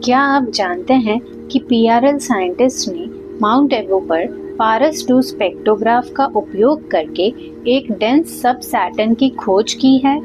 क्या आप जानते हैं कि पीआरएल साइंटिस्ट ने माउंट एबू पर पारस 2 स्पेक्ट्रोग्राफ का उपयोग करके एक डेंस सब सैटर्न की खोज की है।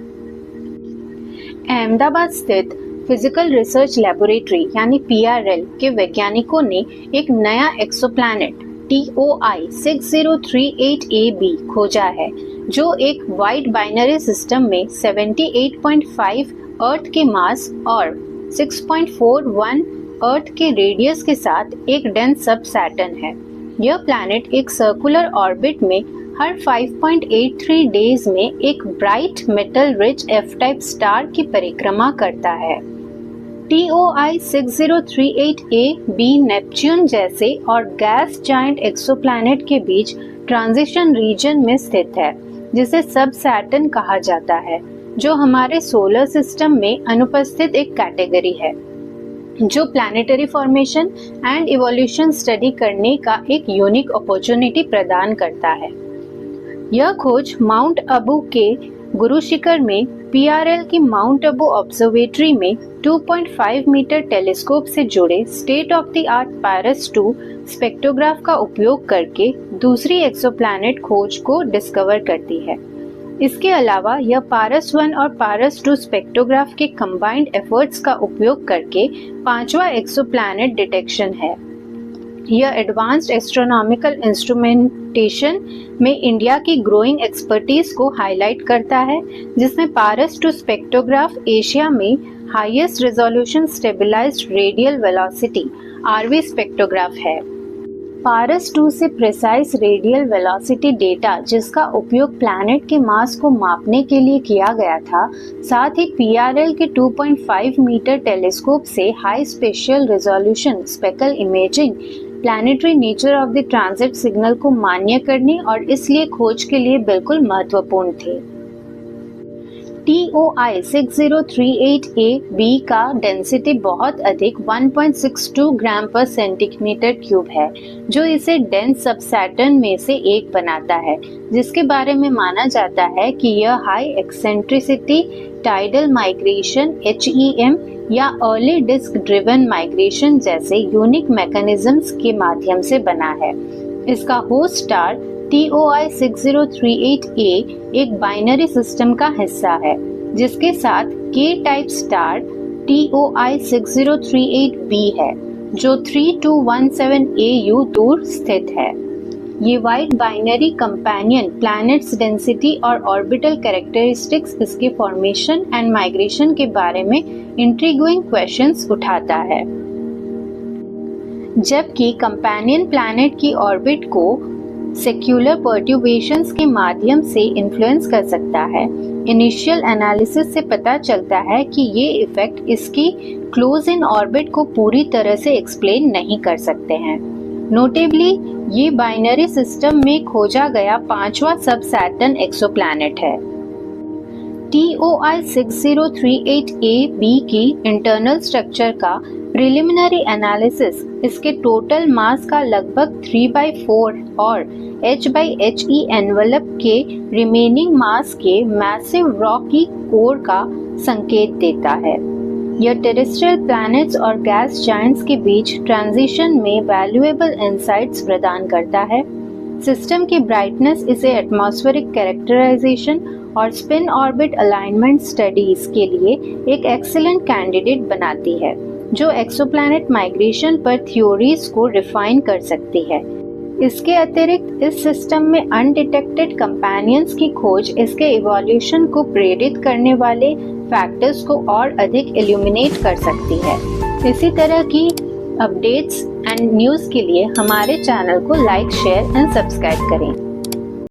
अहमदाबाद स्थित फिजिकल रिसर्च लेबोरेटरी यानी पीआरएल के वैज्ञानिकों ने एक नया एक्सोप्लैनेट TOI 6038AB खोजा है, जो एक वाइड बाइनरी सिस्टम में 78.5 अर्थ के मास और 6.41 अर्थ के रेडियस के साथ एक डेंस सब सैटर्न है। यह प्लैनेट एक सर्कुलर ऑर्बिट में हर 5.83 डेज में एक bright metal rich F type star की परिक्रमा करता है। TOI 6038AB नेपच्यून जैसे और गैस जायंट एक्सोप्लैनेट के बीच ट्रांजिशन रीजन में स्थित है, जिसे सब सैटर्न कहा जाता है, जो हमारे सोलर सिस्टम में अनुपस्थित एक कैटेगरी है, जो planetary formation and evolution study करने का एक यूनिक अपॉर्चुनिटी प्रदान करता है। यह खोज माउंट अबू के गुरु शिखर में पीआरएल की माउंट अबू ऑब्जर्वेटरी में 2.5 मीटर टेलीस्कोप से जुड़े state of the art Paras 2 spectrograph का उपयोग करके दूसरी एक्सोप्लैनेट खोज को डिस्कवर करती है। इसके अलावा यह पारस 1 और पारस 2 स्पेक्ट्रोग्राफ के कंबाइंड एफर्ट्स का उपयोग करके 5वां एक्सोप्लैनेट डिटेक्शन है। यह एडवांस्ड एस्ट्रोनॉमिकल इंस्ट्रूमेंटेशन में इंडिया की ग्रोइंग एक्सपर्टीज को हाईलाइट करता है, जिसमें पारस 2 स्पेक्ट्रोग्राफ एशिया में highest resolution stabilised radial velocity RV spectrograph है। पारस 2 से प्रिसाइज रेडियल वेलोसिटी डेटा, जिसका उपयोग प्लैनेट के मास को मापने के लिए किया गया था, साथ ही पीआरएल के 2.5 मीटर टेलीस्कोप से high spatial resolution speckle imaging planetary nature of the transit signal को मान्य करने और इसलिए खोज के लिए बिल्कुल महत्वपूर्ण थे। TOI 6038AB का डेंसिटी बहुत अधिक 1.62 ग्राम पर सेंटीमीटर क्यूब है, जो इसे डेंस सब सैटर्न में से एक बनाता है, जिसके बारे में माना जाता है कि यह high eccentricity tidal migration HEM या अर्ली डिस्क ड्रिवन माइग्रेशन जैसे यूनिक मैकेनिज्म्स के माध्यम से बना है। इसका होस्ट स्टार TOI 6038A एक बाइनरी सिस्टम का हिस्सा है, जिसके साथ K type star TOI 6038B है, जो 3217 AU दूर स्थित है। ये wide binary companion planets density और ऑर्बिटल कैरेक्टरिस्टिक्स, इसके फॉर्मेशन एंड माइग्रेशन के बारे में इंट्रिग्विंग क्वेश्चंस उठाता है, जबकि कंपेनियन प्लैनेट की ऑर्बिट को सेक्युलर पर्ट्यूबेशंस के माध्यम से इन्फ्लुएंस कर सकता है। इनिशियल एनालिसिस से पता चलता है कि ये इफेक्ट इसकी क्लोज इन ऑर्बिट को पूरी तरह से एक्सप्लेन नहीं कर सकते हैं। नोटेबली, ये बाइनरी सिस्टम में खोजा गया 5वां सब सैटर्न एक्सोप्लैनेट है। TOI 6038AB की इंटरनल स्ट्रक्चर का प्रिलिमिनरी एनालिसिस इसके टोटल मास का लगभग 3/4 और H/HE एनवेलप के रिमेनिंग मास के मैसिव रॉकी कोर का संकेत देता है। यह टेरेस्ट्रियल प्लैनेट्स और गैस जायंट्स के बीच ट्रांजिशन में वैल्यूएबल इंसाइट्स प्रदान करता है। सिस्टम की ब्राइटनेस इसे एटमॉस्फेरिक कैरेक्टराइजेशन और स्पिन ऑर्बिट अलाइनमेंट स्टडीज के लिए एक एक्सीलेंट कैंडिडेट बनाती है, जो एक्सोप्लैनेट माइग्रेशन पर थ्योरीज को रिफाइन कर सकती है। इसके अतिरिक्त इस सिस्टम में अनडिटेक्टेड कंपेनियंस की खोज इसके इवोल्यूशन को प्रेरित करने वाले फैक्टर्स को और अधिक इल्यूमिनेट कर सकती है। इसी तरह की अपडेट्स एंड न्यूज़ के लिए हमारे चैनल को लाइक, शेयर एंड सब्सक्राइब करें।